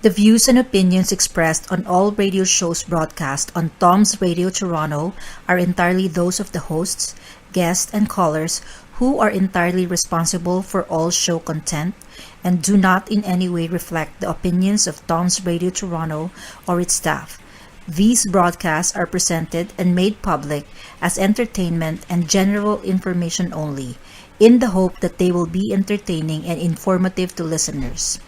The views and opinions expressed on all radio shows broadcast on Tom's Radio Toronto are entirely those of the hosts, guests, and callers who are entirely responsible for all show content and do not in any way reflect the opinions of Tom's Radio Toronto or its staff. These broadcasts are presented and made public as entertainment and general information only, in the hope that they will be entertaining and informative to listeners.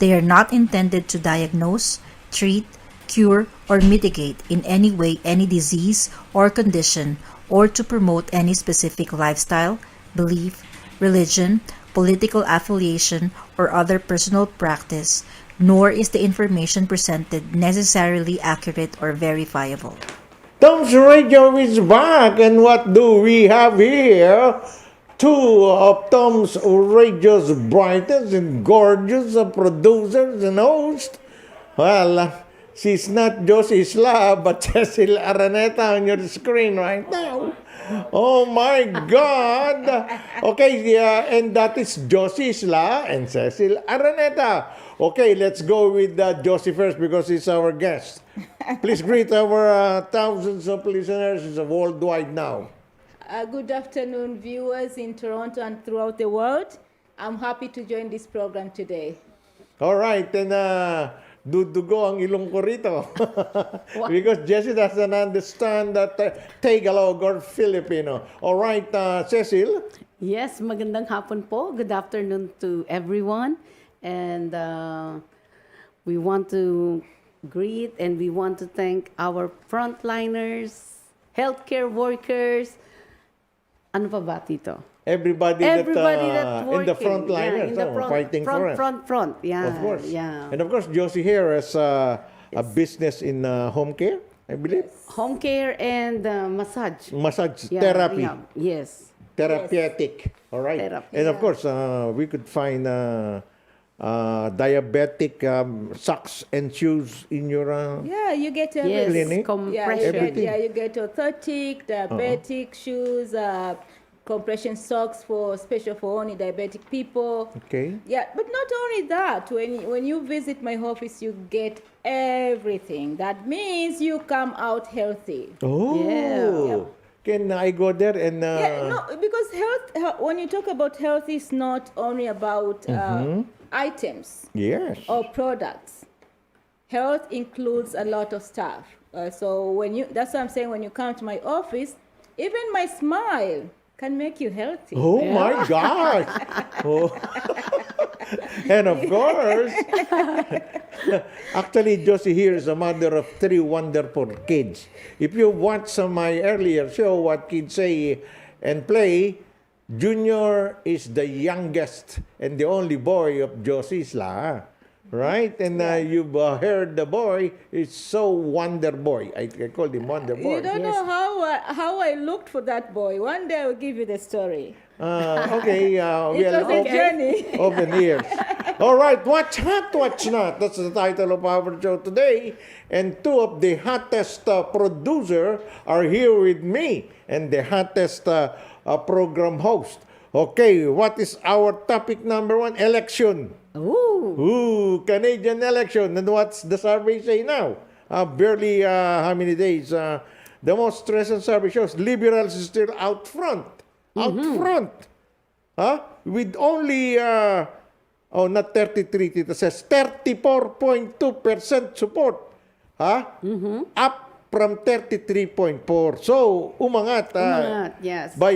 They are not intended to diagnose, treat, cure, or mitigate in any way any disease or condition or to promote any specific lifestyle, belief, religion, political affiliation, or other personal practice, nor is the information presented necessarily accurate or verifiable. Tom's Radio is back, and what do we have here? Two of Tom's Radio's brightest and gorgeous producers and hosts. Well, she's not Josie Isla, but Cecil Araneta on your screen right now. Oh my God! Okay, yeah, and that is Josie Isla and Cecil Araneta. Okay, let's go with Josie first because he's our guest. Please greet our thousands of listeners worldwide now. Good afternoon, viewers in Toronto and throughout the world. I'm happy to join this program today. All right, and dudugo ang ilong ko rito. Because Jessie doesn't understand that Tagalog or Filipino. All right, Cecil? Yes, magandang hapon po. Good afternoon to everyone. And we want to greet and we want to thank our frontliners, healthcare workers. Ano pa ba, Tito? Everybody that in the front liners, fighting for us. Front. Yeah. Of course. Yeah. And of course, Josie here has a business in home care, I believe. Home care and massage. Massage Yeah, therapy. yeah. Yes. Therapeutic. All right. Therapy. And of course, we could find diabetic socks and shoes in your Yeah, you get Yes. Clinic? Compression. you get orthotic, diabetic shoes, compression socks special for only diabetic people. Okay. Yeah, but not only that. When you visit my office, you get everything. That means you come out healthy. Oh. Yeah. Can I go there and Yeah, no, because health. When you talk about health, it's not only about items yes. or products. Health includes a lot of stuff. So that's what I'm saying. When you come to my office, even my smile can make you healthy. Oh my gosh. Oh. And of course, actually, Josie here is a mother of 3 wonderful kids. If you watch my earlier show, What Kids Say and Play, Junior is the youngest and the only boy of Josie Isla. Right? And you've heard the boy is so Wonder Boy. I called him Wonder Boy. You don't know how I looked for that boy. One day I will give you the story. Okay. It was a journey. Open ears. All right. What's hot, what's not? That's the title of our show today. And two of the hottest producer are here with me and the hottest program host. Okay. What is our topic number 1? Election. Ooh, Canadian election. And what's the survey say now? Barely how many days? The most recent survey shows Liberals is still out front. Out front. With only, not 33, it says 34.2% support. Up from 33.4. So, umangat. Yes. By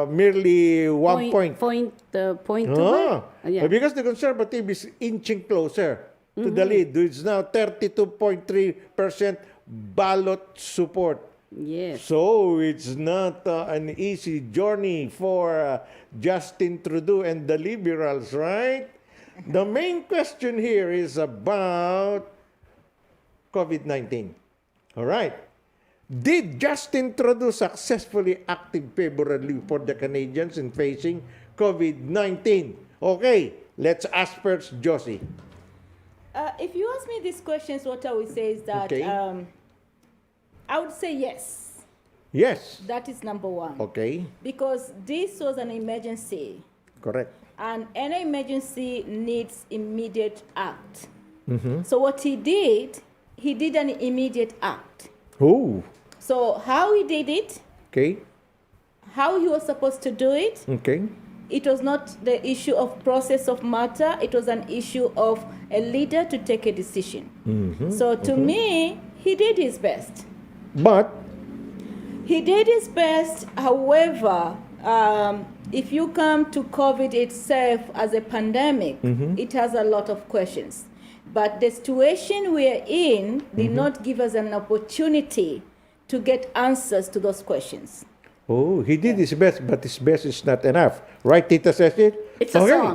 merely 1 point. Point two. Yeah. Because the Conservative is inching closer to the lead. It's now 32.3% ballot support. Yes. So it's not an easy journey for Justin Trudeau and the Liberals, right? The main question here is about COVID-19. All right. Did Justin Trudeau successfully act favorably for the Canadians in facing COVID-19? Okay, let's ask first Josie. If you ask me these questions, what I would say is that Okay. I would say yes. Yes. That is number one. Okay, Because this was an emergency. correct. And any emergency needs immediate act. So what he did an immediate act. Oh, So how he did it, okay, how he was supposed to do it, okay. it was not the issue of process of matter, it was an issue of a leader to take a decision. So to me, he did his best. But, He did his best. However, if you come to COVID itself as a pandemic, it has a lot of questions. But the situation we are in did not give us an opportunity to get answers to those questions. oh, he did his best, but his best is not enough. Right, Tita Cecil? It's a Okay. song.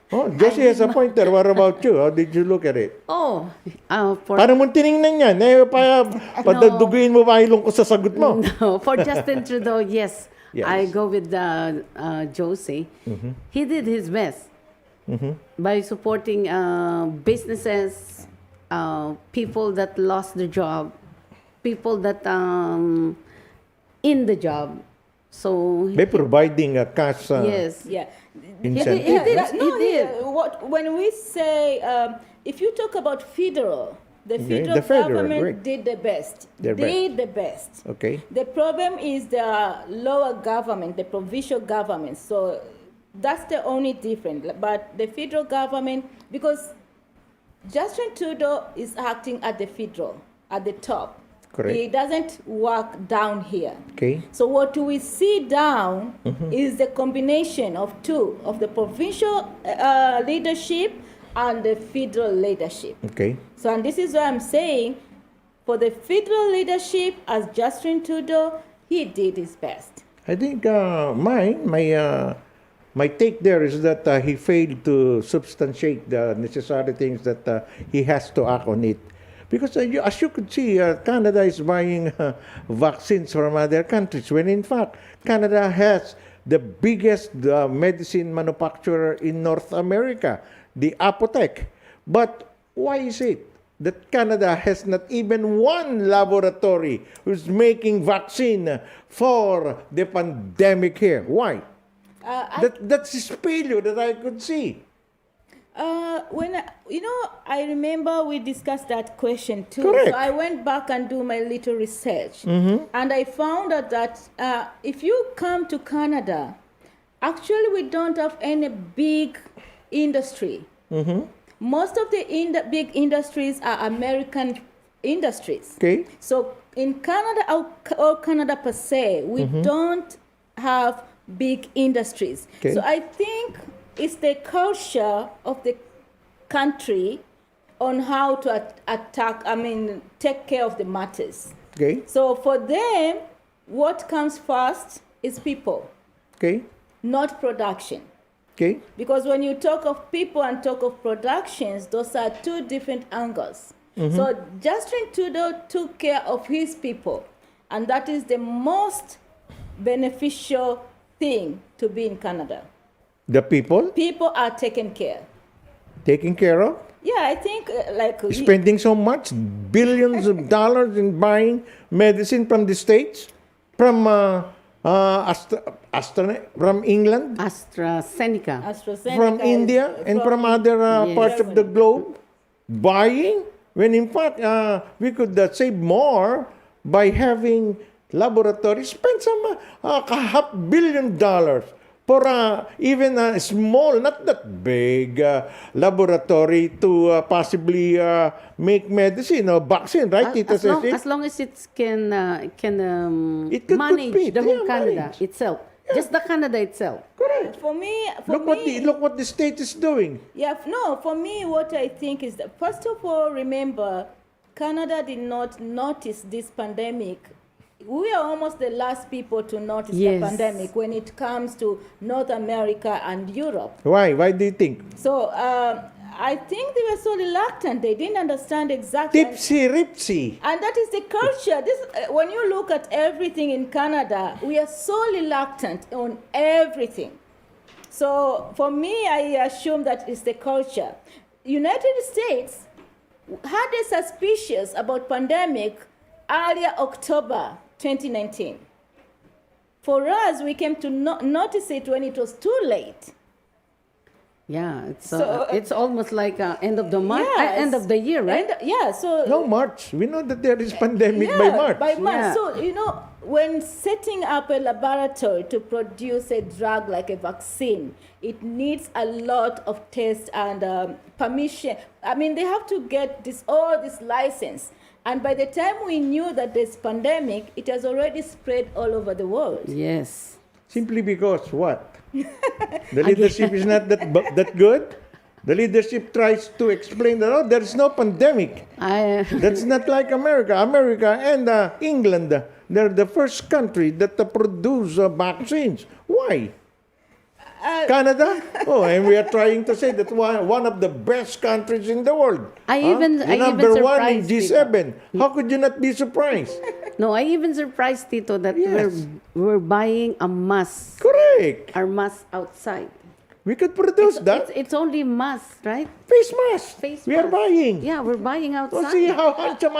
Oh, Josie has a point there. What about you? How did you look at it? Oh, for Paano mo tinignan yan? Padaduguin mo ba ilong ko sa sagot mo? no, for Justin Trudeau, yes, Yes. I go with Josie. He did his best by supporting businesses, people that lost their job, people that in the job. So By providing a cash yes, Yeah. incentive. He did. Yeah, He did. When we say, if you talk about federal, the Okay, federal the federal, government great. did the best. Their did the best. Okay. The problem is the lower government, the provincial government. So that's the only difference. But the federal government, because Justin Trudeau is acting at the federal, at the top. Correct. He doesn't work down here. Okay. So what we see down is the combination of two, of the provincial leadership and the federal leadership. Okay. So, and this is why I'm saying, for the federal leadership, as Justin Trudeau, he did his best. I think my take there is that he failed to substantiate the necessary things that he has to act on it. Because as you could see, Canada is buying vaccines from other countries, when in fact, Canada has the biggest medicine manufacturer in North America, the Apotec. But why is it that Canada has not even one laboratory who's making vaccine for the pandemic here? Why? That's a failure that I could see. I remember we discussed that question too. Correct. So I went back and do my little research, and I found out that if you come to Canada, actually we don't have any big industry. Most of the big industries are American industries. Okay. So in Canada, or Canada per se, we don't have big industries. Okay. So I think it's the culture of the country on how to take care of the matters. Okay. So for them, what comes first is people, Okay. not production. Okay. Because when you talk of people and talk of productions, those are two different angles. So Justin Trudeau took care of his people, and that is the most beneficial thing to be in Canada. The people People are taken care. taking care of, Yeah, I think spending so much, billions of dollars in buying medicine from the States, from from England, AstraZeneca. AstraZeneca from India, and from other parts of the globe, buying, when in fact we could save more by having laboratories, spend some $500 million for even a small, not that big laboratory to possibly make medicine or vaccine, right, Tita Ceci? As long as it can It could manage compete, the whole yeah, Canada manage. itself. Just the Canada itself. Correct. For me, Look what the state is doing. for me, what I think is that, first of all, remember, Canada did not notice this pandemic. We are almost the last people to notice Yes. the pandemic when it comes to North America and Europe. Why? Why do you think? So I think they were so reluctant. They didn't understand exactly. Tipsy-ripsy. And that is the culture. This, when you look at everything in Canada, we are so reluctant on everything. So for me, I assume that it's the culture. United States had a suspicious about pandemic earlier October 2019. For us, we came to notice it when it was too late. Yeah, So, it's almost like end of the month, Yes. end of the year, right? And, yeah, so No, March. We know that there is pandemic by March. By March. Yeah. So, when setting up a laboratory to produce a drug like a vaccine, it needs a lot of tests and permission. I mean, they have to get all this license. And by the time we knew that this pandemic, it has already spread all over the world. Yes. Simply because what? The leadership is not that good. The leadership tries to explain that, there is no pandemic. That's not like America. America and England, they're the first country that produce vaccines. Why? Canada? Oh, and we are trying to say that one of the best countries in the world. I even number one in surprised G7. How could you not be surprised? No, I even surprised Tito that Yes. we're buying a mask, Correct. our mask outside. We could produce that. It's only mask, right? Face mask. Face We are mask. buying. Yeah, we're buying outside. Oh, see how handsome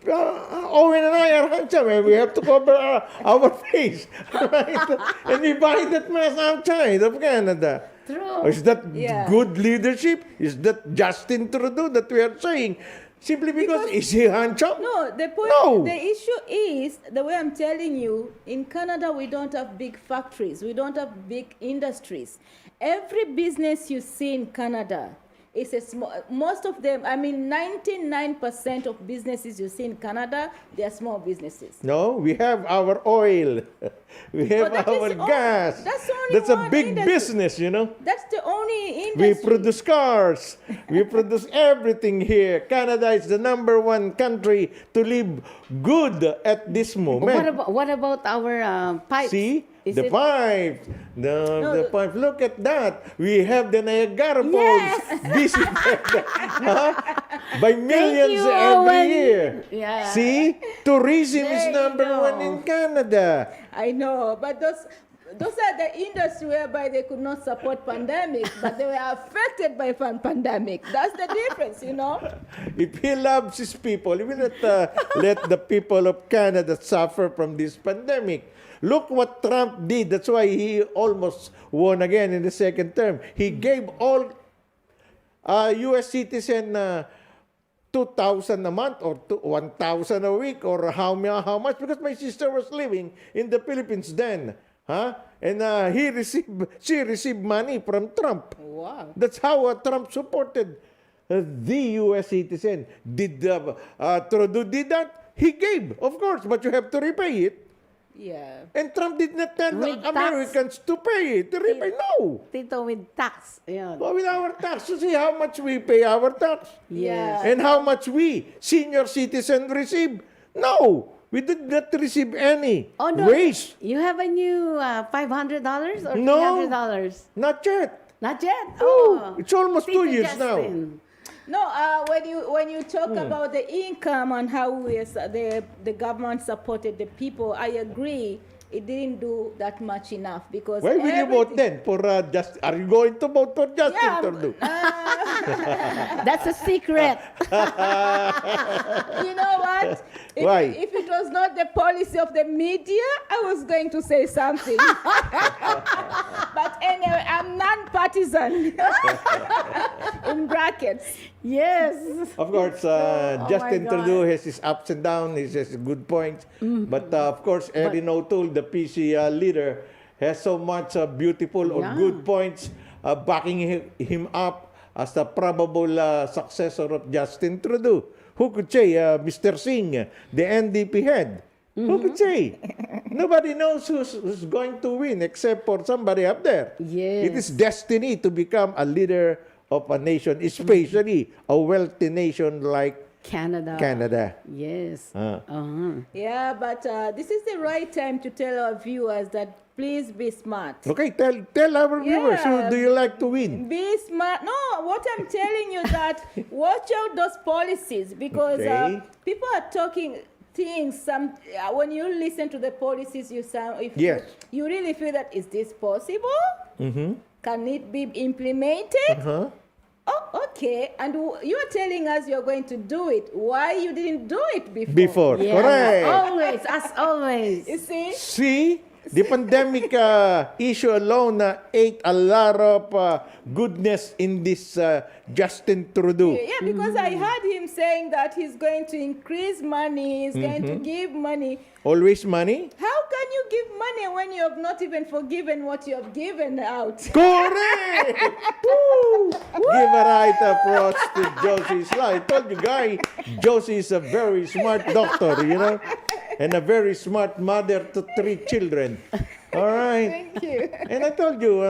Owen and I are handsome. We have to cover our face. Right? And we buy that mask outside of Canada. True. Is that Yeah. good leadership? Is that Justin Trudeau that we are saying? Simply because is he handsome? No, the point, No. the issue is the way I'm telling you. In Canada, we don't have big factories. We don't have big industries. Every business you see in Canada is a small. Most of them, I mean, 99% of businesses you see in Canada, they are small businesses. No, we have our oil. We have that is our the gas. that's only That's a one big industry. business, That's the only We industry. produce cars. We produce everything here. Canada is the number one country to live good at this moment. What about our pipes? See? Is The it- pipe. The pipe. Look at that. We have the Niagara Falls Yes. visited by millions you, every Owen. year. Yeah. See? Tourism is There you number go. one in Canada. I know, but those are the industries whereby they could not support pandemic, but they were affected by pandemic. That's the difference. If he loves his people, he will not let the people of Canada suffer from this pandemic. Look what Trump did. That's why he almost won again in the second term. He gave all U.S. citizen 2,000 a month or 1,000 a week or how much? Because my sister was living in the Philippines then. And she received money from Trump. Wow. That's how Trump supported the U.S. citizen. Did Trudeau did that? He gave, of course, but you have to repay it. Yeah. And Trump did not tell With the tax. Americans to pay it. To repay, no. Tito, with tax. Yeah. But with our tax, you see how much we pay our tax. Yeah. And how much we, senior citizen, receive. No, we did not receive any Oh, no. raise. You have a new $500 or No. $300? Not yet. Not yet. Oh, it's almost Tito 2 years now. Justin. No, when you talk about the income and how the government supported the people, I agree. It didn't do that much enough because Why will you vote then? For just are you going to vote for Justin Yeah, Trudeau? That's a secret. You know what? Why? If it was not the policy of the media, I was going to say something. But anyway, I'm non-partisan. In brackets. Yes. Of course, Justin my God. Trudeau has his ups and downs, he has good points. But of course, Erin O'Toole, the PC leader, has so much beautiful or Yeah. good points backing him up as the probable successor of Justin Trudeau. Who could say, Mr. Singh, the NDP head? Who could say? Nobody knows who's going to win except for somebody up there. Yes. It is destiny to become a leader of a nation, especially a wealthy nation like Canada. Canada. Yes. Uh. Yeah, but this is the right time to tell our viewers that please be smart. Okay, tell our viewers, who Yeah. do you like to win? Be smart. No, what I'm telling you that watch out those policies because Okay. people are talking things. When you listen to the policies, you sound. Yes. You really feel that is this possible? Mm-hmm. Can it be implemented? Uh-huh. Oh, okay. And you're telling us you're going to do it. Why you didn't do it before? Before, Yeah, correct. Always, as always. You see? See, The pandemic issue alone ate a lot of goodness in this Justin Trudeau. Yeah, because I heard him saying that he's going to increase money, he's going to give money. Always money. How can you give money when you have not even forgiven what you have given out? Correct! Woo! Give a right approach to Josie's life. I told you, guy, Josie is a very smart doctor, and a very smart mother to 3 children. All right. Thank you. And I told you,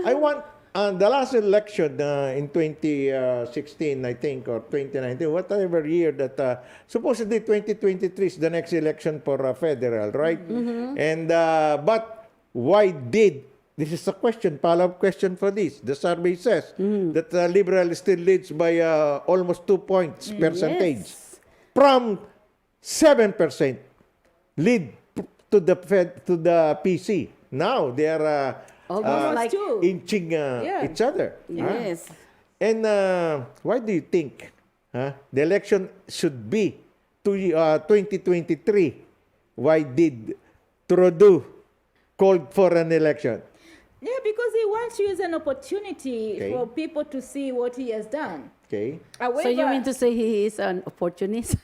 I want the last election in 2016, I think, or 2019, whatever year that supposedly 2023 is the next election for federal, right? And but why did this is a question, follow-up question for this? The survey says that Liberal still leads by almost 2 points percentage Yes. from 7% lead to the PC. Now they are Almost like two. inching Yeah. each other. yes. And why do you think the election should be 2023? Why did Trudeau called for an election? Yeah, because he wants to use an opportunity Okay. for people to see what he has done. Okay. However, So you mean to say he is an opportunist?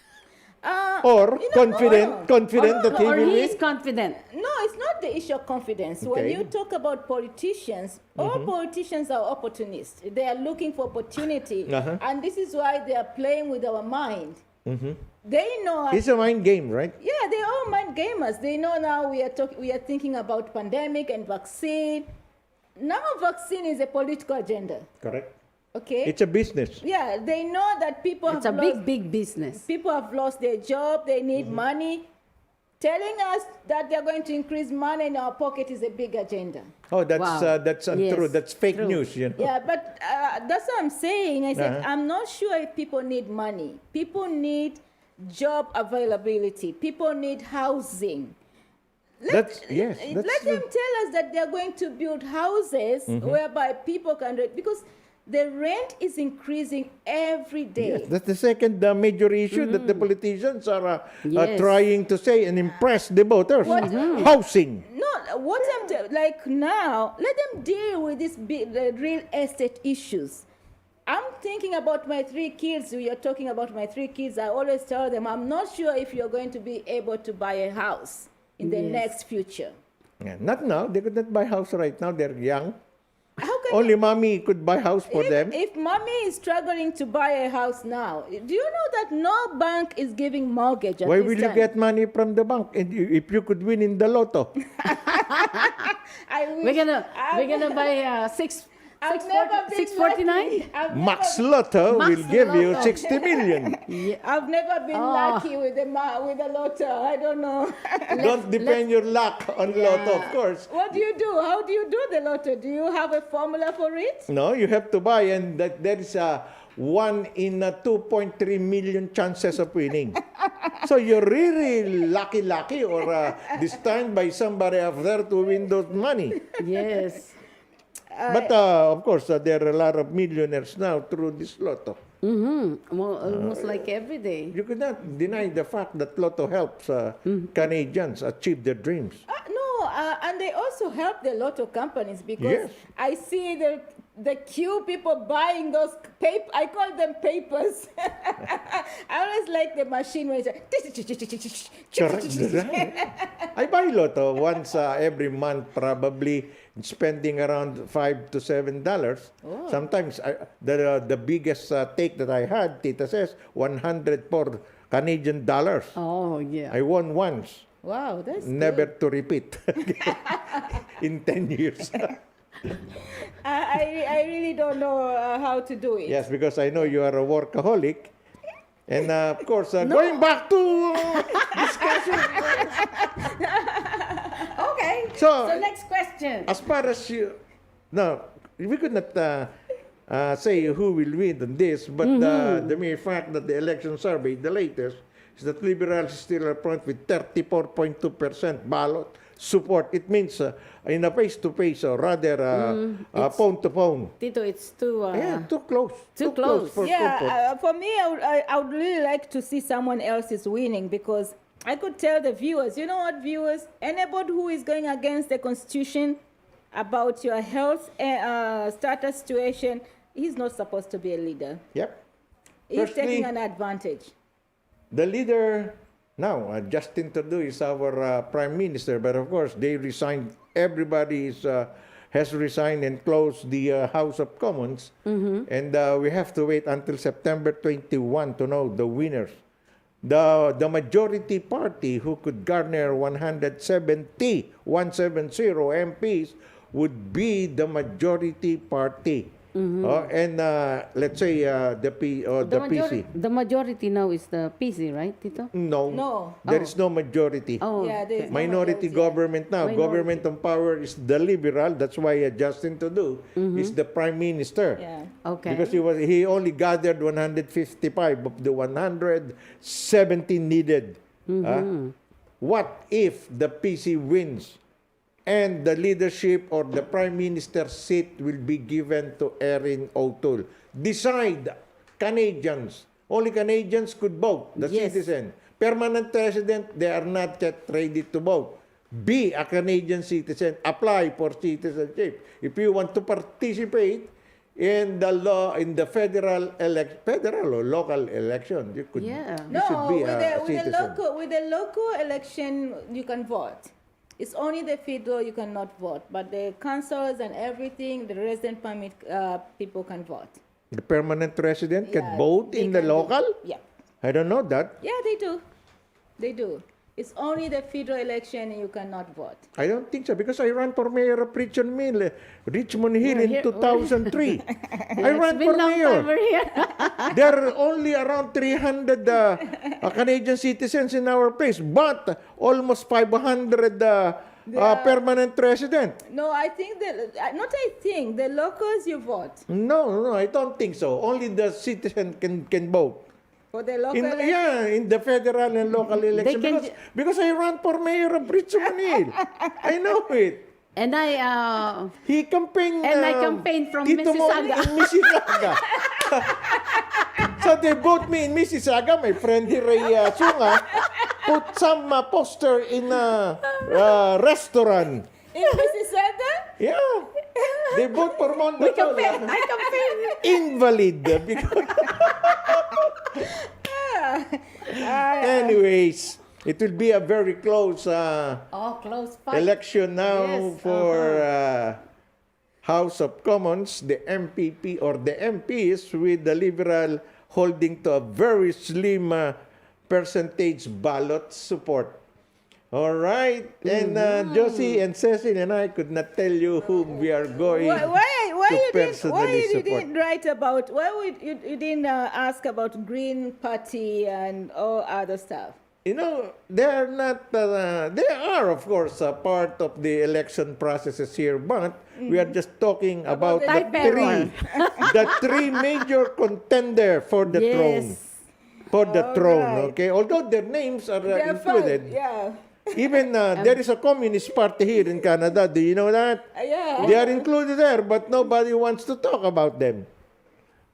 Or you know, confident that he Or will he win? is confident? No, it's not the issue of confidence. When Okay. you talk about politicians, all politicians are opportunists. They are looking for opportunity. Uh-huh. And this is why they are playing with our mind. They know. It's a mind game, right? Yeah, they're all mind gamers. They know now we are thinking about pandemic and vaccine. Now vaccine is a political agenda. Correct. Okay? It's a business. Yeah, they know that people It's a have lost, big business. people have lost their job, they need money. Telling us that they're going to increase money in our pocket is a big agenda. Oh, that's Wow. that's Yes, untrue. That's fake true. news. Yeah, but that's what I'm saying. I said, Uh-huh. I'm not sure if people need money. People need job availability. People need housing. That's yes. Let That's them tell us that they're going to build houses whereby people can rent, because the rent is increasing every day. Yes, that's the second major issue that the politicians are Yes. trying to say and impress the voters. What- Housing. No, what like now, let them deal with the real estate issues. I'm thinking about my 3 kids. We are talking about my 3 kids. I always tell them, I'm not sure if you're going to be able to buy a house in the Yes. next future. Yeah, not now. They could not buy house right now. They're young. How can Only mommy could buy house for them. If mommy is struggling to buy a house now, do you know that no bank is giving mortgage at Why this will you time? get money from the bank? And if you could win in the lotto, I wish, We're gonna buy I've never been 649. lucky. Max Lotto Max will give you Lotto. 60 million. I've never been lucky with the lotto. I don't know. Don't depend your luck on Lotto, of course. What do you do? How do you do the lotto? Do you have a formula for it? No, you have to buy, and that there is a 1 in a 2.3 million chances of winning. So you're really lucky, or destined by somebody out there to win those money. Yes. But of course, there are a lot of millionaires now through this Lotto. Well, almost like every day. You could not deny the fact that Lotto helps Canadians achieve their dreams. No, and they also help the lotto companies, because Yes. I see the queue, people buying those paper. I call them papers. I always like the machine where it's Correct. I buy Lotto once every month, probably spending around $5 to $7. Sometimes the biggest take that I had, Tita says, 104 Canadian dollars. Oh yeah. I won once, Wow, that's never good. to repeat in 10 years. I really don't know how to do it. Yes, because I know you are a workaholic. And of course, going back to discussion. Okay. So, So next question. as far as you, no, we could not say who will win on this, but the mere fact that the election survey, the latest, is that Liberals still are front with 34.2% ballot support. It means in a face-to-face, or rather phone-to-phone. Tito, it's too. Yeah, too close. too close. for Yeah, support. for me, I would really like to see someone else is winning, because I could tell the viewers, you know what, viewers? Anybody who is going against the Constitution about your health status situation, he's not supposed to be a leader. Yep. He's Firstly, taking an advantage. the leader now, Justin Trudeau is our prime minister, but of course they resigned. Everybody has resigned and closed the House of Commons, and we have to wait until September 21 to know the winners. The majority party who could garner 170 MPs would be the majority party. And let's say the PC. The majority now is the PC, right, Tito? No, No. there is no majority. Oh, Yeah, there is no Minority majority. government now. Minority. Government of power is the liberal. That's why Justin Trudeau is the prime minister. Yeah. okay. Because he only gathered 155 of the 170 needed. What if the PC wins and the leadership or the prime minister's seat will be given to Erin O'Toole? Decide, Canadians. Only Canadians could vote, the Yes. citizen. Permanent resident, they are not yet ready to vote. Be a Canadian citizen. Apply for citizenship. If you want to participate in the federal or local election, you could. Yeah. You should No, be with a the citizen. with the local election, you can vote. It's only the federal you cannot vote, but the councils and everything, the resident permit people can vote. The permanent resident can Yeah, vote they in the can local? do- Yeah, I don't know that. yeah, they do. They do. It's only the federal election you cannot vote. I don't think so because I ran for mayor of Richmond Hill We're in here- 2003. I It's ran been for long time mayor. we're here. There are only around 300 Canadian citizens in our place, but almost 500 permanent resident. No, I think not. I think the locals you vote No, I don't think so. Only the citizen can vote. for the local. In the federal and local election. can Because I ran for mayor of Richmond Hill. I know it. And I He campaigned. And I campaigned from Tito Mon Mississauga. in Mississauga. So they vote me in Mississauga. My friend here, Sunga, put some poster in a restaurant. In Mississauga? Yeah. They vote for Mondo. I campaign. Invalid. Anyways, it will be a very close Close fight. election now Yes, for House of Commons, the MPP or the MPs with the Liberal holding to a very slim percentage ballot support. All right. And Josie and Cecil and I could not tell you whom we are going Why to you personally support. didn't write about you didn't ask about Green Party and all other stuff? You know, they are not, they are, of course, a part of the election processes here, but we are just talking about the the type the three major contender for the throne. Yes. For the throne, right. okay? Although their names are They're included. fine, yeah. Even there is a communist party here in Canada. Do you know that? Yeah. They are included there, but nobody wants to talk about them.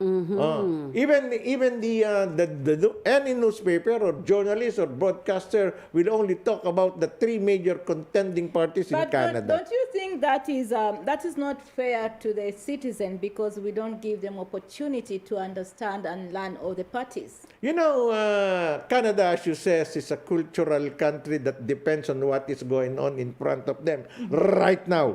Even the any newspaper or journalist or broadcaster will only talk about the three major contending parties in But Canada. don't you think that is not fair to the citizen because we don't give them opportunity to understand and learn all the parties? You know, Canada, as you says, is a cultural country that depends on what is going on in front of them right now.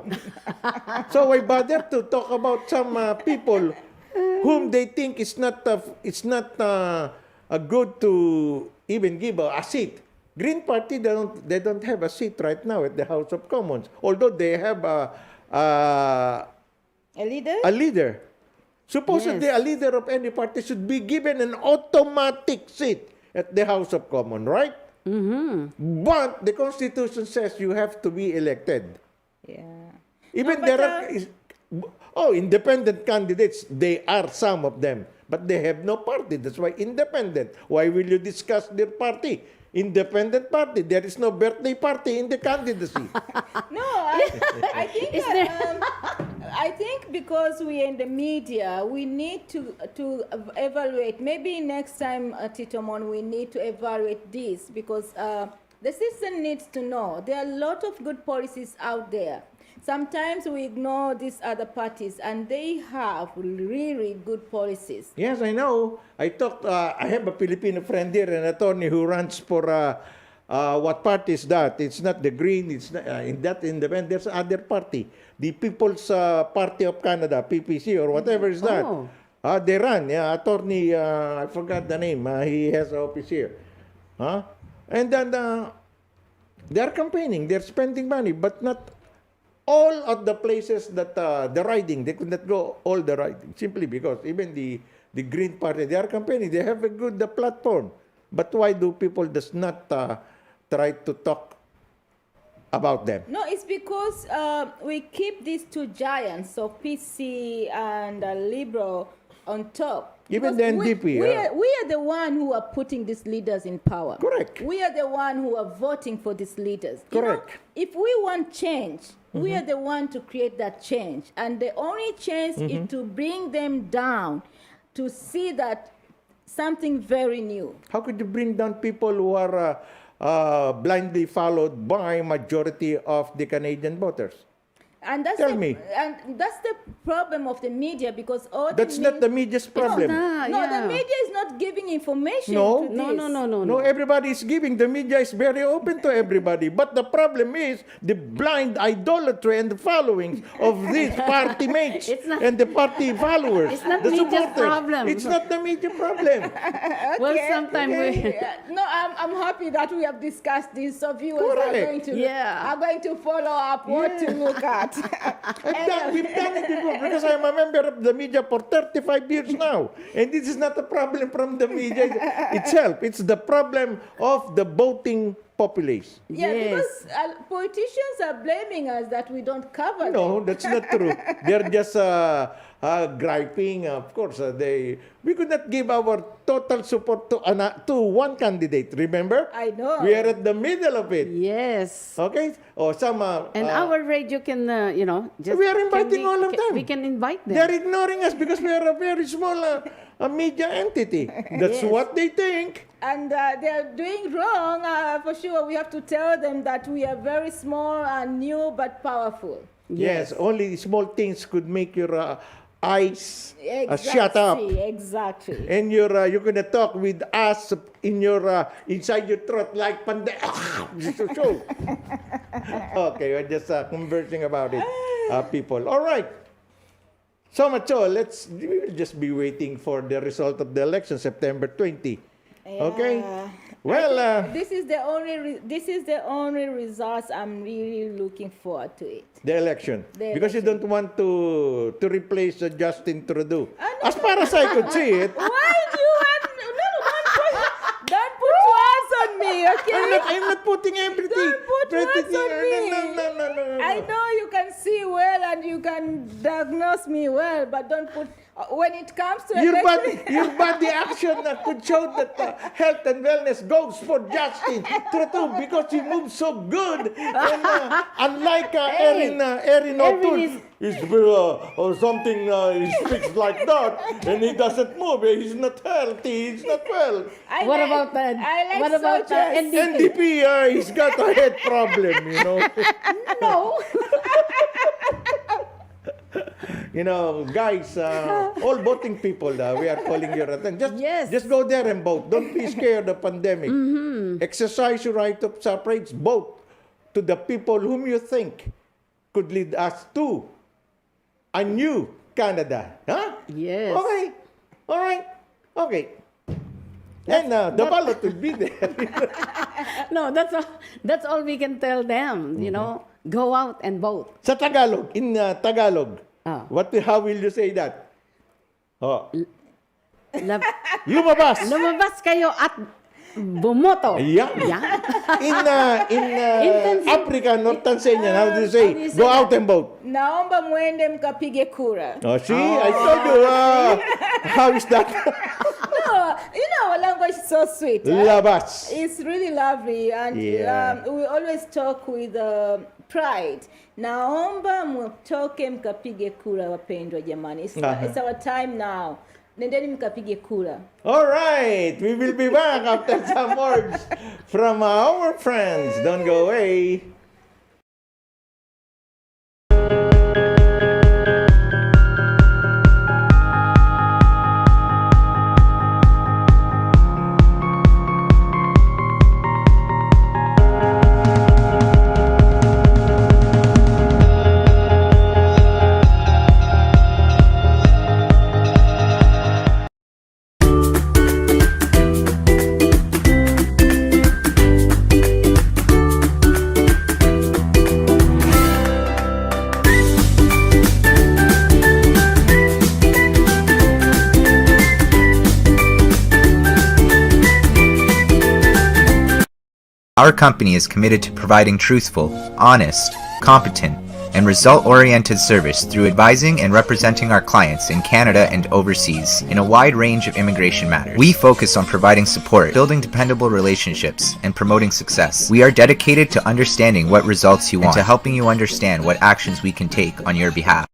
So why bother to talk about some people whom they think it's not good to even give a seat. Green Party, they don't have a seat right now at the House of Commons, although they have A leader? a leader. Supposedly, Yes. a leader of any party should be given an automatic seat at the House of Commons, right? But the Constitution says you have to be elected. Yeah. Even No, but, there are independent candidates. They are some of them, but they have no party. That's why independent. Why will you discuss their party? Independent party. There is no birthday party in the candidacy. No, I think I think because we are in the media, we need to evaluate. Maybe next time, Tito Mon, we need to evaluate this because The citizen needs to know there are a lot of good policies out there. Sometimes we ignore these other parties, and they have really good policies. Yes, I know. I have a Filipino friend here, an attorney who runs for, what party is that? It's not the Green, it's not, in that independent, there's other party. The People's Party of Canada, PPC, or whatever is that. Oh. They run, yeah, attorney, I forgot the name, he has an office here. And then they're campaigning, they're spending money, but not all of the places that the riding, they could not go all the riding, simply because even the Green Party, they are campaigning, they have a good platform. But why do people does not try to talk about them? No, it's because we keep these two giants, so PC and Liberal, on top. Even Because the NDP, we are the one who are putting these leaders in power. Correct. We are the one who are voting for these leaders. You know, Correct. if we want change, we are the one to create that change. And the only change is to bring them down, to see that something very new. How could you bring down people who are blindly followed by majority of the Canadian voters? And that's Tell me. And that's the problem of the media, because all That's not the media's problem. Nah, No, yeah. the media is not giving information No. to this. No, everybody is giving. The media is very open to everybody. But the problem is the blind idolatry and the followings of these party mates It's not- and the party followers. It's not the media's supporters. problem. It's not the media problem. Well, sometimes we. No, I'm happy that we have discussed this, so viewers Correct. Yeah. are going to follow up what to look at. We've done it before because I'm a member of the media for 35 years now. And this is not a problem from the media itself. It's the problem of the voting populace. Yeah, Yes. because politicians are blaming us that we don't cover No, them. that's not true. They're just griping. Of course, we could not give our total support to one candidate. Remember? I know. We are at the middle of it. Yes. Okay? Or some. And our radio can, just. We are inviting all of them. We can invite them. They're ignoring us because we are a very small media entity. That's Yes. what they think. And they're doing wrong. For sure, we have to tell them that we are very small and new but powerful. Yes, only small things could make your eyes shut up. Exactly. And you're gonna talk with us in your inside your throat like pande. So. Okay, we're just conversing about it, people. All right. So much so, we will just be waiting for the result of the election, September 20. Okay. Yeah. Well, This is the only results I'm really looking forward to it. the election. The Because you don't want to replace Justin Trudeau. No. As far as I could see it, Why do you have don't put words on me, okay? I'm not putting everything. Don't put words on me. No. I know you can see well and you can diagnose me well, but don't put when it comes to Your election- body action could show that health and wellness goes for Justin Trudeau because he moves so good. And, unlike Erin O'Toole, or something, he speaks like that, and he doesn't move. He's not healthy. He's not well. What about that? I like What about soldiers. NDP, he's got a head problem, you know. No. You know, guys, all voting people, we are calling your attention. Yes. Just go there and vote. Don't be scared of the pandemic. Exercise your right of suffrage. Vote to the people whom you think could lead us to a new Canada. Huh? Yes. Okay. All right. Okay. And the ballot will be there. No, that's all we can tell them, Go out and vote. Sa Tagalog, in Tagalog, Ah. how will you say that? Oh, Lab- lumabas. Lumabas kayo at bumoto. Yeah. Yeah. In Africa, North Tanzania, how do you say? How do you say Go that? out and vote. Naomba mwende mkapige kura. Oh, see, I told you. How is that? No, our language is so sweet. Labas. It's really lovely, and Yeah. we always talk with pride. Naomba mtoke mkapige kura, wapendwa jamani. It's our time now. nendeni mkapige kura. All right, we will be back after some words from our friends. Don't go away. Our company is committed to providing truthful, honest, competent, and result-oriented service through advising and representing our clients in Canada and overseas in a wide range of immigration matters. We focus on providing support, building dependable relationships, and promoting success. We are dedicated to understanding what results you want and to helping you understand what actions we can take on your behalf.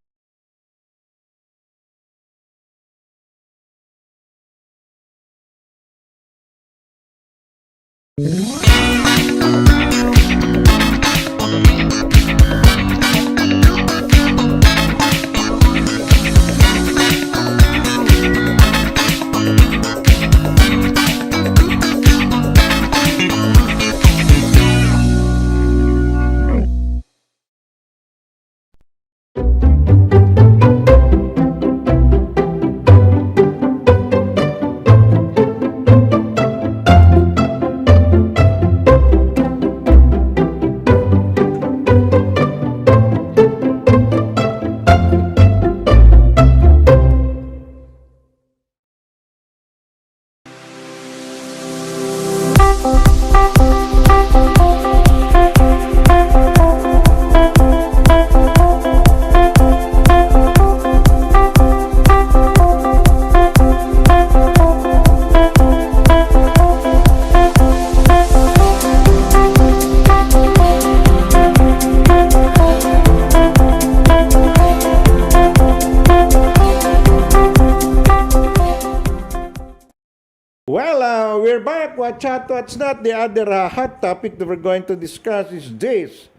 Well, we're back. Watch out, what's not. The other hot topic that we're going to discuss is this.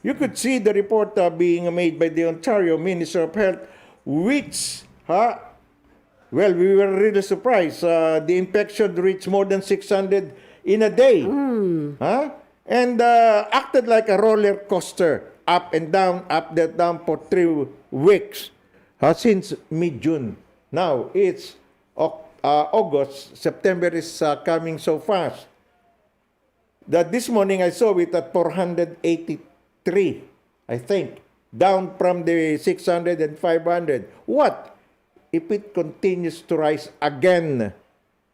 You could see the report being made by the Ontario Minister of Health, which, well, we were really surprised. The infection reached more than 600 in a day. And acted like a roller coaster, up and down for 3 weeks since mid-June. Now, it's August. September is coming so fast. That this morning I saw it at 483, I think, down from the 600 and 500. What if it continues to rise again?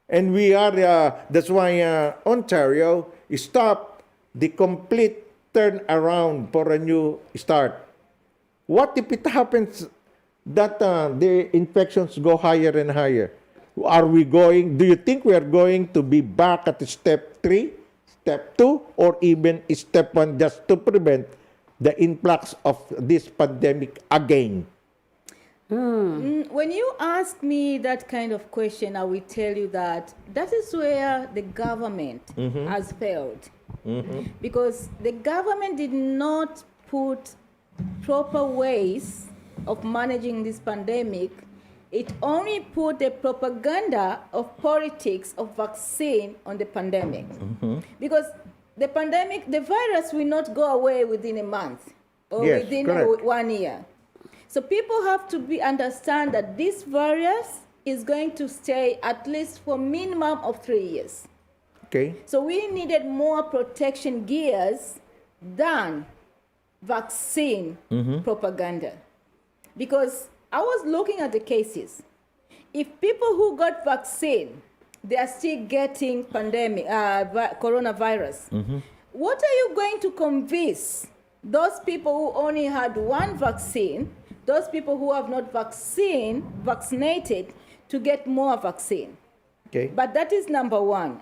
And we are, that's why Ontario stopped the complete turnaround for a new start. What if it happens that the infections go higher and higher? Do you think we are going to be back at step 3, step 2, or even step 1 just to prevent the influx of this pandemic again? When you ask me that kind of question, I will tell you that is where the government has failed. Because the government did not put proper ways of managing this pandemic. It only put the propaganda of politics of vaccine on the pandemic. Because the pandemic, the virus will not go away within a month or within 1 year. So people have to understand that this virus is going to stay at least for minimum of 3 years. Okay. So we needed more protection gears than vaccine propaganda. Because I was looking at the cases. If people who got vaccine, they are still getting coronavirus, what are you going to convince those people who only had one vaccine, those people who have not vaccinated, to get more vaccine? Okay. But that is number one.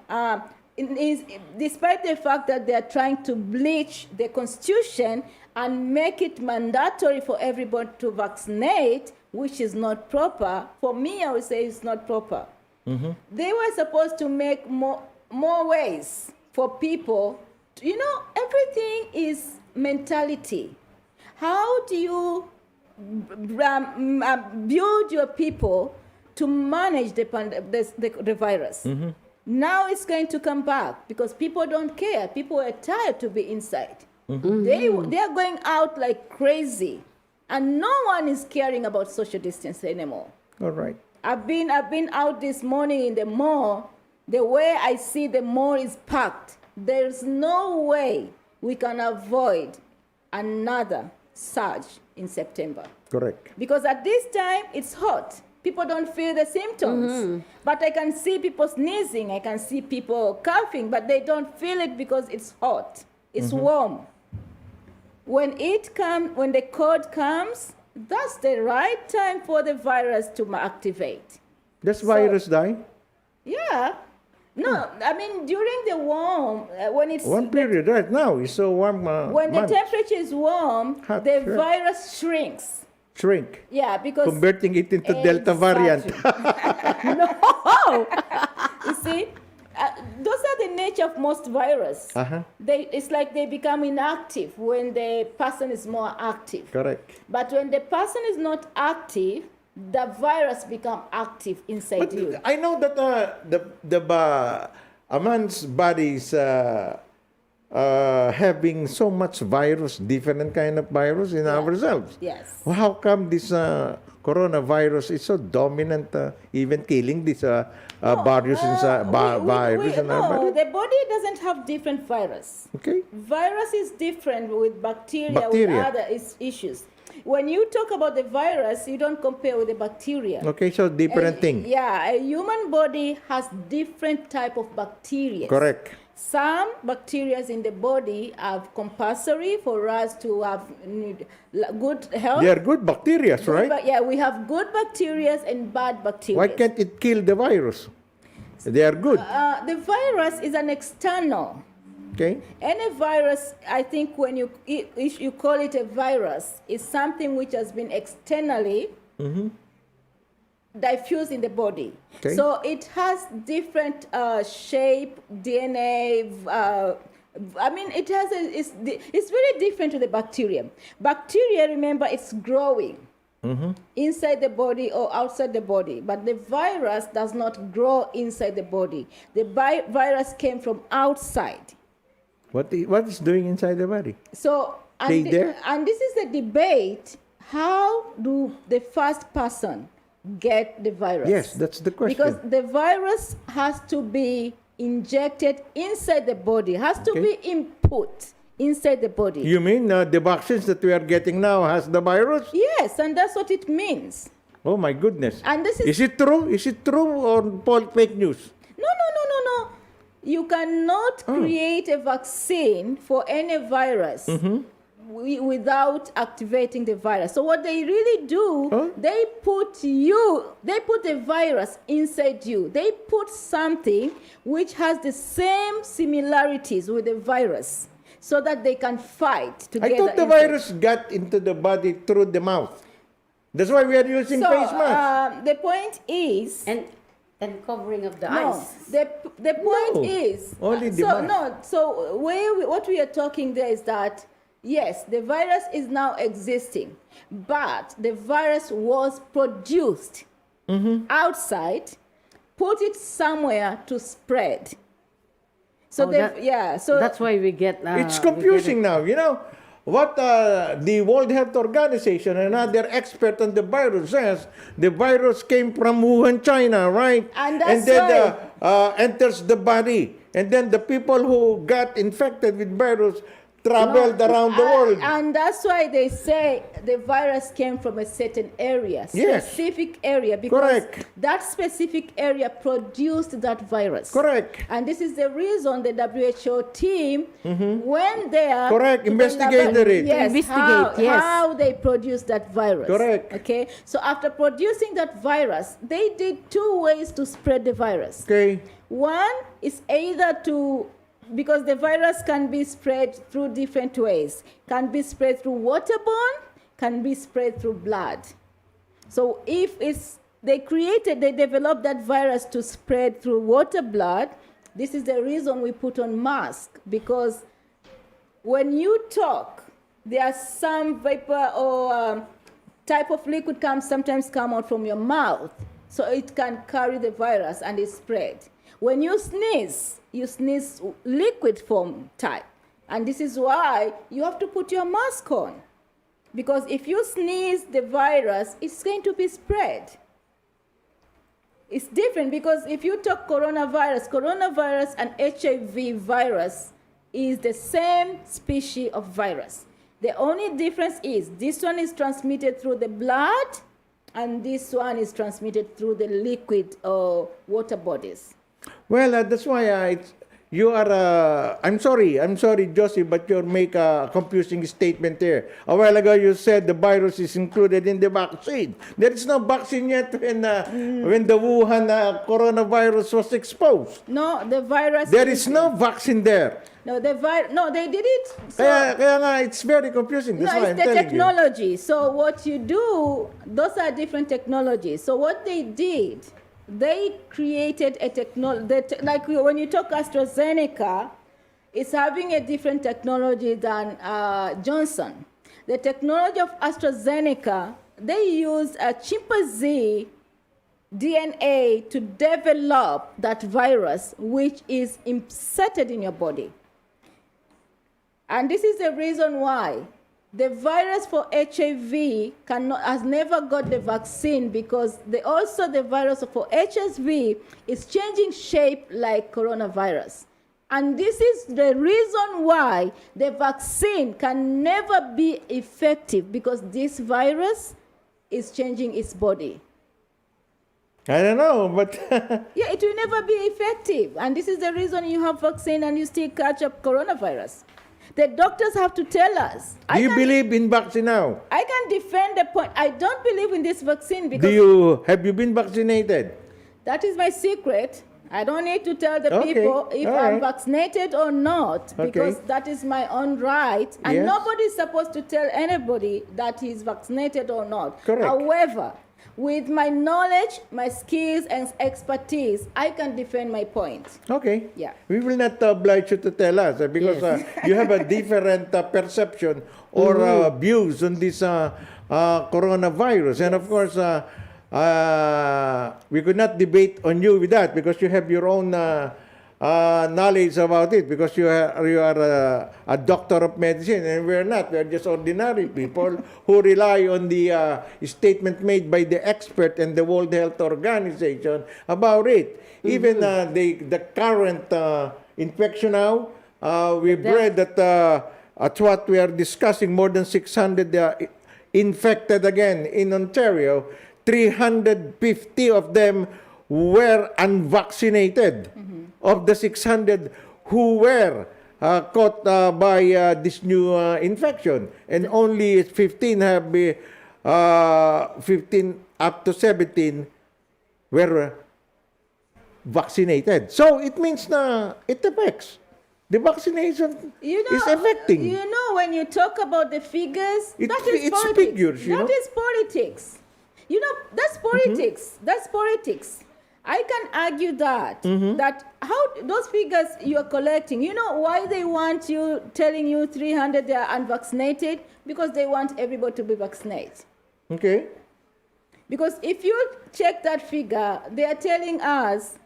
despite the fact that they are trying to bleach the constitution and make it mandatory for everybody to vaccinate, which is not proper. For me, I would say it's not proper. They were supposed to make more ways for people. Everything is mentality. How do you build your people to manage the virus? Now it's going to come back because people don't care. People are tired to be inside. They are going out like crazy, and no one is caring about social distance anymore. All right. I've been out this morning in the mall. The way I see the mall is packed. There's no way we can avoid another surge in September. Correct. Because at this time, it's hot. People don't feel the symptoms. But I can see people sneezing. I can see people coughing, but they don't feel it because it's hot. It's warm. When the cold comes, that's the right time for the virus to activate. Does virus die? Yeah. No, I mean, during the warm, when it's... One period right now is so warm. when the months. temperature is warm, Hot, the sure. virus shrinks. Shrink. Yeah, because... Converting it into Delta variant. No! You see, those are the nature of most virus. It's like they become inactive when the person is more active. Correct. But when the person is not active, the virus become active inside But you. I know that a man's body is having so much virus, different kind of virus in ourselves. Yes. Well, how come this coronavirus is so dominant, even killing this virus virus in our body? The body doesn't have different virus. Okay. Virus is different with bacteria. Bacteria. With other issues. When you talk about the virus, you don't compare with the bacteria. Okay, so different thing. Yeah, a human body has different type of bacteria. Correct. Some bacteria in the body are compulsory for us to have good health. They are good bacteria, right? But yeah, we have good bacteria and bad bacteria. Why can't it kill the virus? They are good. The virus is an external. Okay. Any virus, I think when you call it a virus, is something which has been externally diffused in the body. Okay. So it has different shape, DNA. I mean, it's very different to the bacteria. Bacteria, remember, it's growing inside the body or outside the body. But the virus does not grow inside the body. The virus came from outside. What is doing inside the body? So, Stay there? and this is the debate: how do the first person get the virus? Yes, that's the question. Because the virus has to be injected inside the body, has to Okay. be input inside the body. You mean the vaccines that we are getting now has the virus? Yes, and that's what it means. Oh my goodness. And this Is it true? Is it true or fake news? No. You cannot create a vaccine for any virus without activating the virus. So what they really do, they put the virus inside you. They put something which has the same similarities with the virus so that they can fight together. I thought the virus got into the body through the mouth. That's why we are using face masks. The point is... And covering of the No, eyes. the point No, is only the so mask. what we are talking there is that yes, the virus is now existing, but the virus was produced outside, put it somewhere to spread. So That's why we get. It's confusing now, you know. What the World Health Organization and other expert on the virus says, the virus came from Wuhan, China, right? And that's then enters the body. And then the people who got infected with virus traveled around the world. And that's why they say the virus came from a certain area, Yes. specific area, because Correct. that specific area produced that virus. Correct. And this is the reason the WHO team, when they are Correct. to the Investigated it. yes, Investigate, yes. how they produce that virus. Correct. Okay. So after producing that virus, they did two ways to spread the virus. Okay. One is either because the virus can be spread through different ways. Can be spread through waterborne, can be spread through blood. So if they developed that virus to spread through water blood, this is the reason we put on mask, because when you talk, there's some vapor or type of liquid sometimes come out from your mouth, so it can carry the virus and it spread. When you sneeze liquid form type, and this is why you have to put your mask on, because if you sneeze the virus, it's going to be spread. It's different, because if you talk coronavirus and HIV virus is the same species of virus. The only difference is this one is transmitted through the blood and this one is transmitted through the liquid or water bodies. Well, that's why you are. I'm sorry, Josie, but you make a confusing statement there. A while ago, you said the virus is included in the vaccine. There is no vaccine yet when the Wuhan coronavirus was exposed. No, the virus. There is no vaccine there. No, they did it. So, Kaya nga, it's very confusing. That's no, why I'm it's the telling technology. So what you do, those are different technologies. So what they did, they created a technology, like when you talk AstraZeneca, it's having a different technology than Johnson. The technology of AstraZeneca, they use a chimpanzee DNA to develop that virus, which is inserted in your body. And this is the reason why the virus for HIV has never got the vaccine, because the virus for HIV is changing shape like coronavirus. And this is the reason why the vaccine can never be effective, because this virus is changing its body. I don't know, but Yeah, it will never be effective. And this is the reason you have vaccine and you still catch up coronavirus. The doctors have to tell us. do you believe in vaccine now? I can defend the point. I don't believe in this vaccine because Have you been vaccinated? that is my secret. I don't need to tell the Okay, people if all I'm right. vaccinated or not, because Okay. that is my own right. And Yes. nobody is supposed to tell anybody that he's vaccinated or not. Correct. However, with my knowledge, my skills, and expertise, I can defend my point. Okay. Yeah. We will not oblige you to tell us because you have a different perception or views on this coronavirus. And of course, we could not debate on you with that because you have your own knowledge about it, because you are a doctor of medicine and we're not. We're just ordinary people who rely on the statement made by the expert and the World Health Organization about it. Even the current infection now, we've read that at what we are discussing, more than 600 infected again in Ontario. 350 of them were unvaccinated. Of the 600 who were caught by this new infection, and only 15 have 15 up to 17 were vaccinated. So it means na it affects. The vaccination is affecting. You know, when you talk about the figures, It's politics. figures, you know. That is politics. You know, that's politics. That's politics. I can argue that how those figures you are collecting, you know why they want you, telling you 300 they are unvaccinated? Because they want everybody to be vaccinated. Okay. Because if you check that figure, they are telling us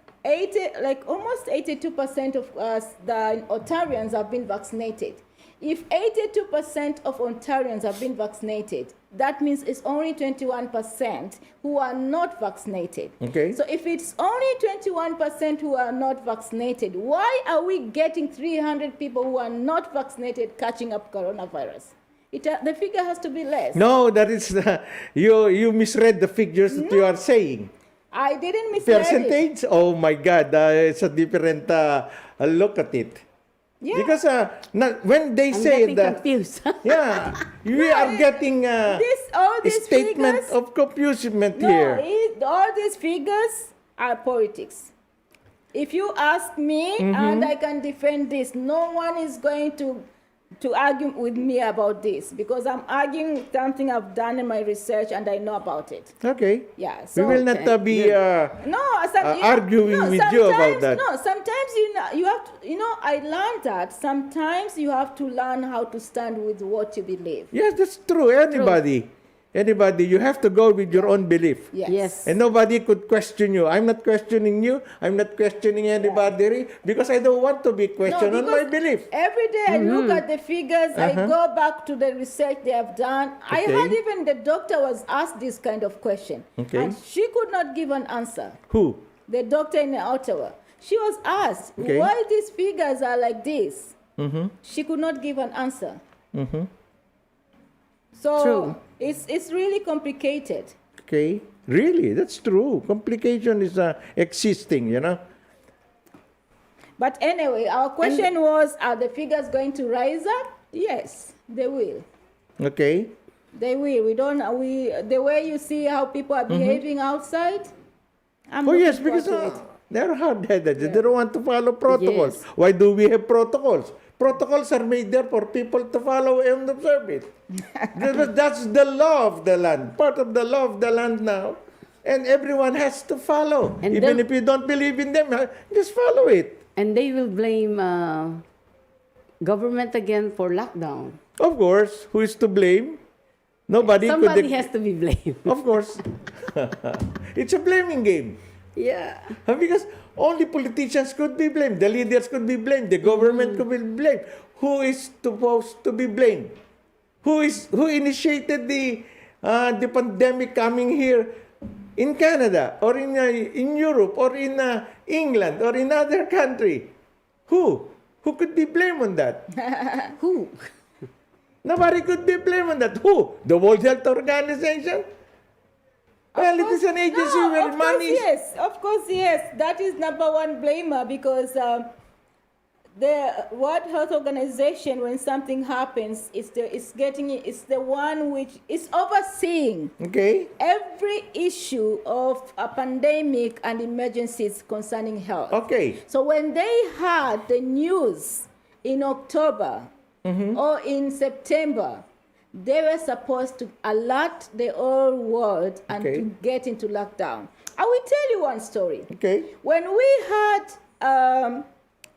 almost 82% of us, the Ontarians, have been vaccinated. If 82% of Ontarians have been vaccinated, that means it's only 21% who are not vaccinated. Okay. So if it's only 21% who are not vaccinated, why are we getting 300 people who are not vaccinated catching up coronavirus? The figure has to be less. No, that is you misread the figures that you are saying. I didn't mislead it. Percentage? Oh my God, it's a different look at it. Yeah. Because when they I'm say getting that, confused. yeah, we are getting a all these statement figures, of confusement no, here. all these figures are politics. If you ask me, and I can defend this, no one is going to argue with me about this, because I'm arguing something I've done in my research and I know about it. Okay. Yeah. We So will not be arguing with you about that. No, sometimes you have to, I learned that sometimes you have to learn how to stand with what you believe. Yes, that's true. Anybody, you have to go with your own belief. Yes. And nobody could question you. I'm not questioning you. I'm not questioning anybody because I don't want to be questioned on my because belief. every day I look at the figures, I go back to the research they have done. I Okay. heard even the doctor was asked this kind of question. Okay. And she could not give an answer. Who? The doctor in Ottawa. She was asked Okay. why these figures are like this. She could not give an answer. So True. it's really complicated. Okay. Really, that's true. Complication is existing, But anyway, our question was, are the figures going to rise up? Yes, they will. Okay. They will. The way you see how people are behaving outside, I'm Oh, looking yes, because forward to it. they're hard-headed. They don't want to follow protocols. Yes. Why do we have protocols? Protocols are made there for people to follow and observe it. That's the law of the land, part of the law of the land now. And everyone has to follow. And Even then- if you don't believe in them, just follow it. And they will blame government again for lockdown. Of course, who is to blame? Nobody Somebody could... has to be blamed. Of course. It's a blaming game. Yeah. Because only politicians could be blamed. The leaders could be blamed. The government could be blamed. Who is supposed to be blamed? Who initiated the pandemic coming here in Canada or in Europe or in England or in other country? Who could be blamed on that? Who? Nobody could be blamed on that. Who? The World Health Organization? Well, it is an agency where of money course, yes. Of course, yes. That is number one blamer, because the World Health Organization, when something happens, it's the one which is overseeing Okay. every issue of a pandemic and emergencies concerning health. Okay. So when they had the news in October or in September, they were supposed to alert the whole world and Okay. to get into lockdown. I will tell you one story. Okay. When we had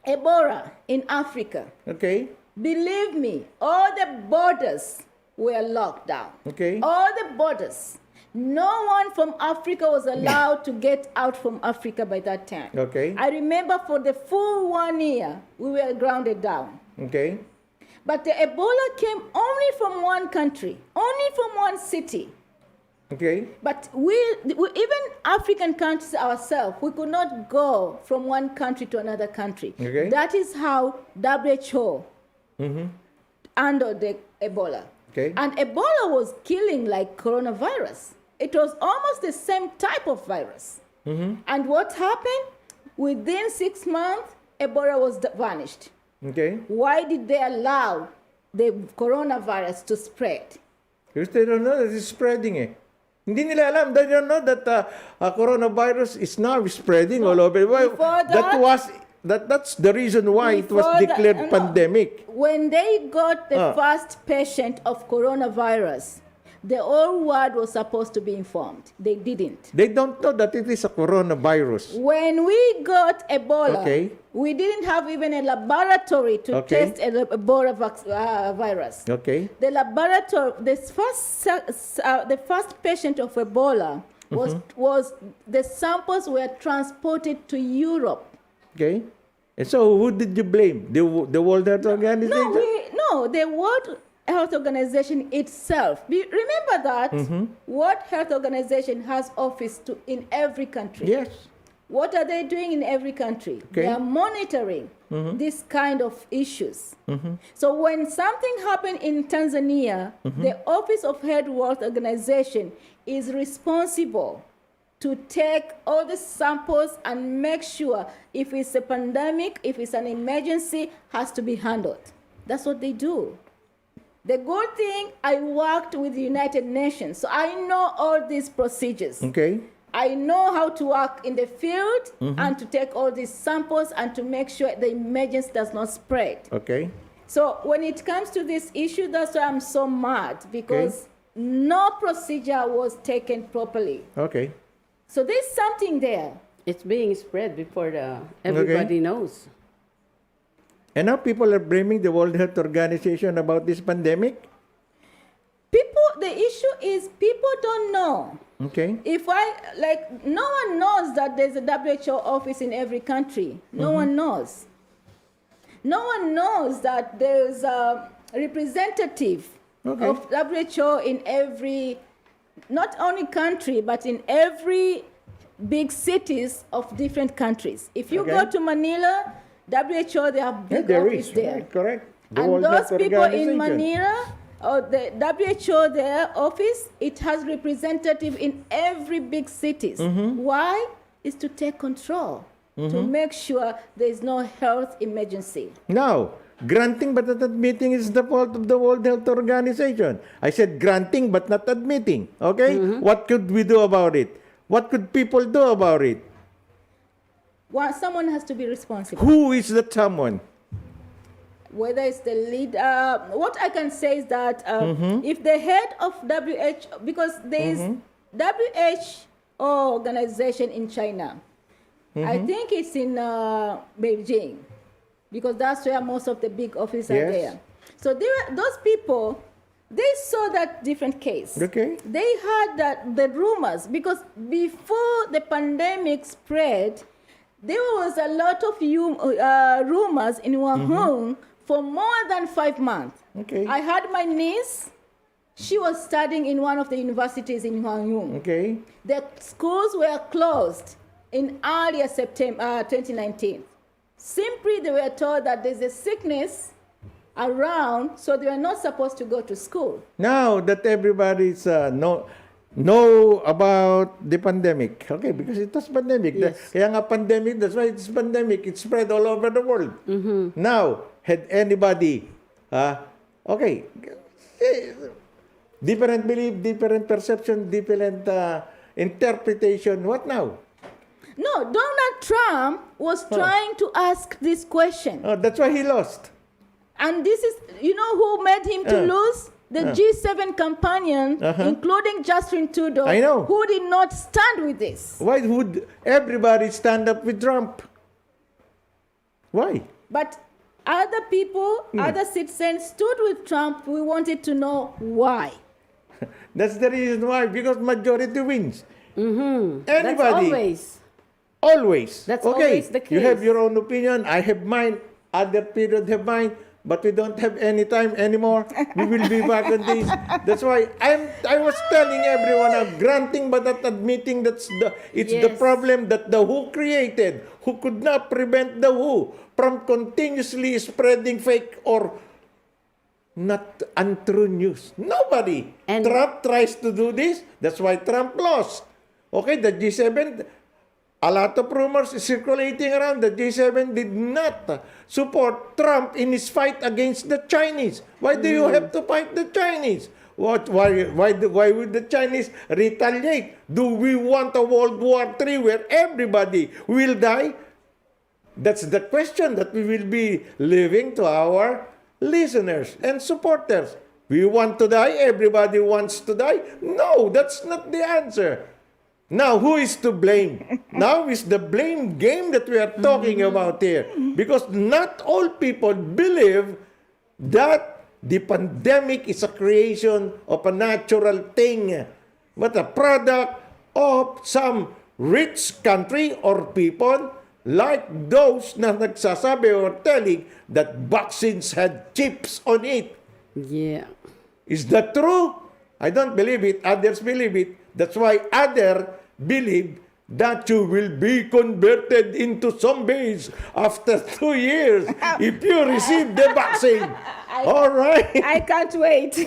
Ebola in Africa, Okay. believe me, all the borders were locked down. Okay. All the borders. No one from Africa was allowed to get out from Africa by that time. Okay. I remember for the full 1 year, we were grounded down. Okay. But the Ebola came only from one country, only from one city. Okay. But we even African countries ourselves, we could not go from one country to another country. Okay. That is how WHO handled the Ebola. Okay. And Ebola was killing like coronavirus. It was almost the same type of virus. And what happened? Within 6 months, Ebola was vanished. Okay. Why did they allow the coronavirus to spread? Because they don't know that it's spreading Hindi nila alam. They don't know that coronavirus is now spreading all over. Why- Before that- that's the reason why it was Before declared no. pandemic. When they got the first patient of coronavirus, the whole world was supposed to be informed. They didn't. They don't know that it is a coronavirus. When we got Ebola, Okay. we didn't have even a laboratory to Okay. test Ebola virus. Okay. The laboratory, the first patient of Ebola was the samples were transported to Europe. Okay. And so who did you blame? The World Health Organization? No, No, the World Health Organization itself. Remember that World Health Organization has office in every country. Yes. What are they doing in every country? Okay. They are monitoring this kind of issues. So when something happened in Tanzania, the Office of Health World Organization is responsible to take all the samples and make sure if it's a pandemic, if it's an emergency, has to be handled. That's what they do. The good thing, I worked with the United Nations, so I know all these procedures. Okay. I know how to work in the field and to take all these samples and to make sure the emergency does not spread. Okay. So when it comes to this issue, that's why I'm so mad, because no procedure was taken properly. Okay. So there's something there. It's being spread before everybody knows. And now people are blaming the World Health Organization about this pandemic. The issue is people don't know. Okay. No one knows that there's a WHO office in every country. No one knows. No one knows that there's a representative of WHO in every, not only country, but in every big cities of different countries. If you go to Manila, WHO, they have big office there. Right, correct. The And World those Health people in Organization. Manila, or the WHO, their office, it has representative in every big cities. Why? Is to take control, to make sure there is no health emergency. Now, granting but not admitting is the fault of the World Health Organization. I said granting but not admitting. Okay? What could we do about it? What could people do about it? Well, someone has to be responsible. Who is that someone? Whether it's the leader, what I can say is that if the head of WHO, because there is WHO organization in China, I think it's in Beijing, because that's where most of the big offices are Yes. there. So those people, they saw that different case. Okay. They had the rumors, because before the pandemic spread, there was a lot of rumors in Wuhan for more than 5 months. Okay. I had my niece, she was studying in one of the universities in Huangyong. Okay. The schools were closed in earlier September 2019. Simply they were told that there's a sickness around, so they were not supposed to go to school. Now that everybody's know about the pandemic. Okay, because it was pandemic. Yes. Kaya nga pandemic, that's why it's pandemic. It spread all over the world. Now, had anybody, okay, different belief, different perception, different interpretation, what now? No, Donald Trump was trying to ask this question. Oh, that's why he lost. And this is, you know who made him to lose? The G7 companion, including Justin Trudeau, I know. who did not stand with this. Why would everybody stand up with Trump? Why? But other people, other citizens stood with Trump. We wanted to know why. That's the reason why, because majority wins. That's Anybody, always. always. That's okay. always the You have case. your own opinion. I have mine. Other period have mine. But we don't have any time anymore. We will be back on this. That's why I was telling everyone, granting but not admitting it's the Yes. problem that the WHO created, who could not prevent the WHO from continuously spreading fake or not untrue news. Nobody. And- Trump tries to do this. That's why Trump lost. Okay, the G7, a lot of rumors circulating around. The G7 did not support Trump in his fight against the Chinese. Why do you have to fight the Chinese? Why would the Chinese retaliate? Do we want a World War III where everybody will die? That's the question that we will be leaving to our listeners and supporters. We want to die? Everybody wants to die? No, that's not the answer. Now, who is to blame? Now is the blame game that we are talking about here. Because not all people believe that the pandemic is a creation of a natural thing, but a product of some rich country or people like those na nagsasabi or telling that vaccines had chips on it. Yeah. Is that true? I don't believe it. Others believe it. That's why others believe that you will be converted into zombies after 2 years if you receive the vaccine. All right. I can't wait.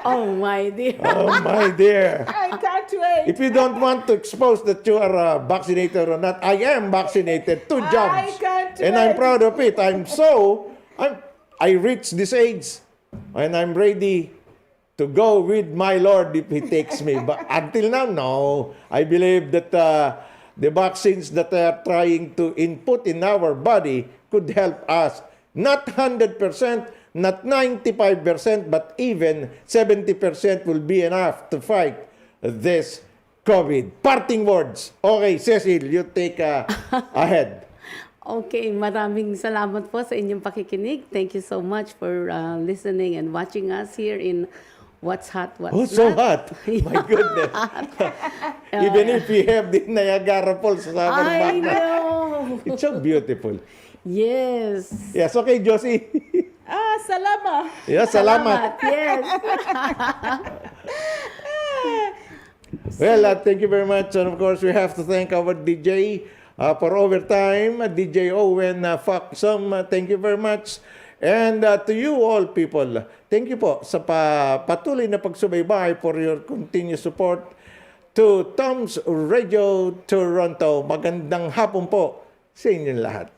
Oh, my dear. Oh, my dear. I can't wait. If you don't want to expose that you are vaccinated or not, I am vaccinated 2 jobs. can't And I'm wait. proud of it. I reached this age and I'm ready to go with my Lord if He takes me. But until now, no. I believe that the vaccines that they are trying to input in our body could help us. Not 100%, not 95%, but even 70% will be enough to fight this COVID. Parting words. Okay, Cecil, you take ahead. Okay, maraming salamat po sa inyong pakikinig. Thank you so much for listening and watching us here in What's Hot, What's Oh, so Not. hot. My goodness. Even if we have the Niagara Falls sa our I background. know. It's so beautiful. Yes. Yes, okay, Josie. Salama. Yes, salamat. Yes. Well, thank you very much. And of course, we have to thank our DJ for overtime, DJ Owen Foxum. Thank you very much. And to you all people, thank you po sa patuloy na pagsubaybay for your continued support to Tom's Radio Toronto. Magandang hapon po sa inyong lahat.